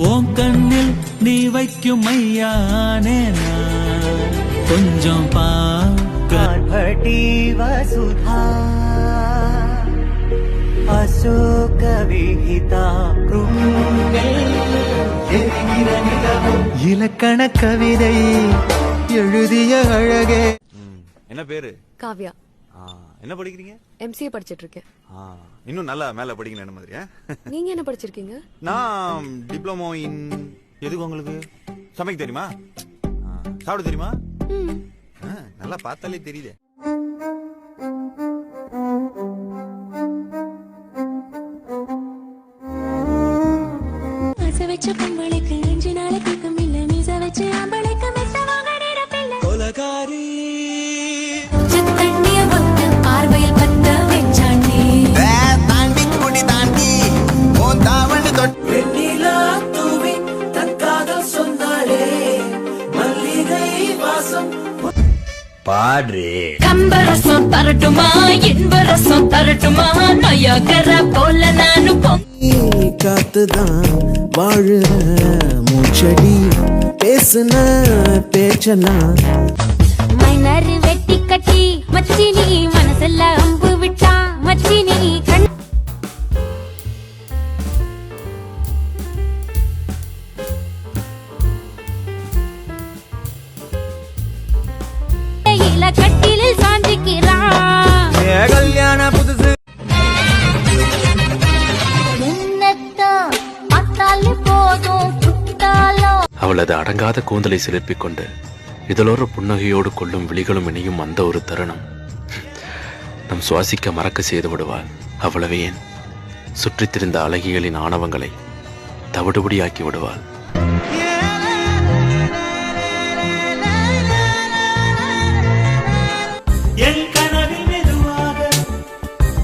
ஓம் கண்ணில் நீ வைக்கும் மையானே கொஞ்சம் பார்க்கடி வசுதா அசோக விகிதா இலக்கண கவிதை எழுதிய அழகே. என்ன பேரு? காவ்யா. என்ன படிக்கிறீங்க? MCA படிச்சிட்டு இருக்கேன். இன்னும் நல்லா மேல படிக்கணும் என்ன மாதிரியா? நீங்க என்ன படிச்சிருக்கீங்க? நான் டிப்ளமோ இன். எதுக்கு உங்களுக்கு? சமைக்க தெரியுமா? சாப்பிட தெரியுமா? நல்லா பார்த்தாலே தெரியுது. வச்ச பொம்பளைக்கு 5 நாளைக்கு கம்மில்ல மீச வச்சு ஆம்பளைக்கு மெத்த வாங்க நேரப்பில்ல கொலகாரி தண்ணிய வந்த பார்வையில் பத்த வெச்சாண்டி தாண்டி குடி தாண்டி ஓ தாவணி வெண்ணிலா தூவி தன் காதல் சொன்னாலே மல்லிகை வாசம் பாடு. கம்பரசம் தரட்டுமா இன்பரசம் தரட்டுமா நயகர போல நானும் காத்துதான் வாழுற மூச்சடி பேசுன பேச்சலாம் மைனர் வெட்டி கட்டி மச்சினி மனசெல்ல அம்பு விட்டா மச்சினி கண் கட்டிலில் சாஞ்சிக்கிறான். கல்யாண புதுசு அவளது அடங்காத கூந்தலை சிலிர்ப்பிக் கொண்டு இதழோர புன்னகையோடு கொள்ளும் விழிகளும் இணையும் அந்த ஒரு தருணம் நம் சுவாசிக்க மறக்க செய்து விடுவாள். அவ்வளவே ஏன் சுற்றித் திரிந்த அழகிகளின் ஆணவங்களை தவிடுபடியாக்கி விடுவாள். என் கனவில் மெதுவாக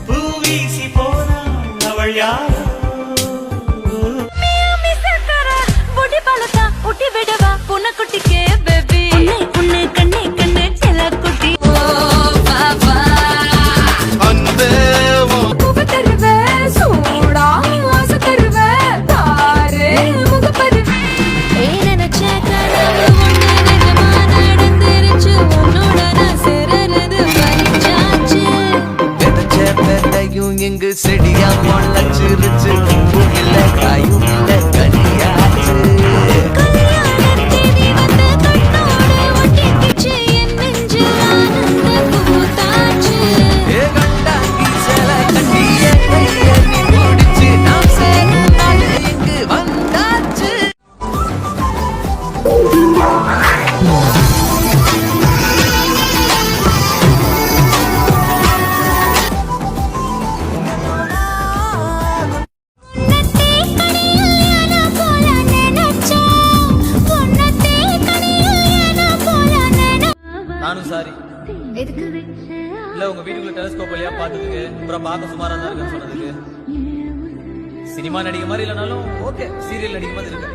பூவீசி போனாள் அவள் யார்? ஊட்டி விடவா புனக்குட்டிக்கே பேபி புண்ணு கண்ணே கண்ணே செல்ல குட்டி பாபா அந்த முக தருவே சூடா ஆசை தருவே தாரே முக பரு நினைச்ச கனவு ஒண்ணு நிஜமா நடந்துருச்சு உன்னோட நான் சிறனது பறிச்சாச்சு கிடைச்ச பெண்டையும் இங்கு செடியா முளைச்சிருச்சு. இல்ல காயும் இல்ல கனியாச்சு. நானும் சாரி. எதுக்கு? இல்ல உங்க வீட்டுக்குள்ள டெலிஸ்கோப் வழியா பார்த்ததுக்கு அப்புறம் பார்க்க சுமாரா தான் இருக்குன்னு சொன்னதுக்கு. சினிமா நடிகை மாதிரி இல்லைனாலும் ஓகே, சீரியல் நடிகை மாதிரி இருக்கு.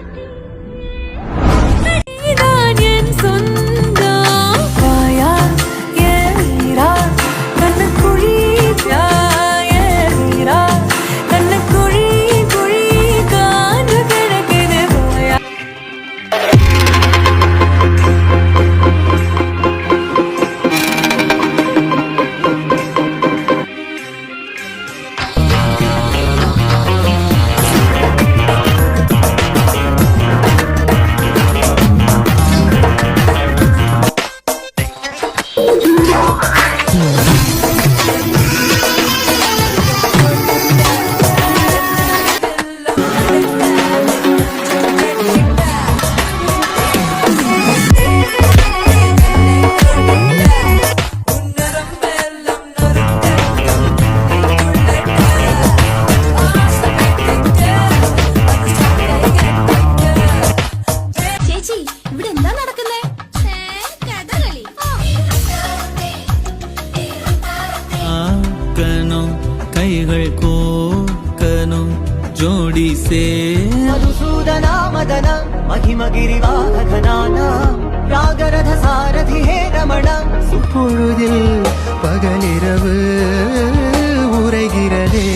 கைகள் கோக்கணும் ஜோடி சே மதுசூதனா மதன மகிமகிரிவாகனான ராகரத சாரதி ஹே ரமண பொழுதில் பகலிரவு உரைகிறதே.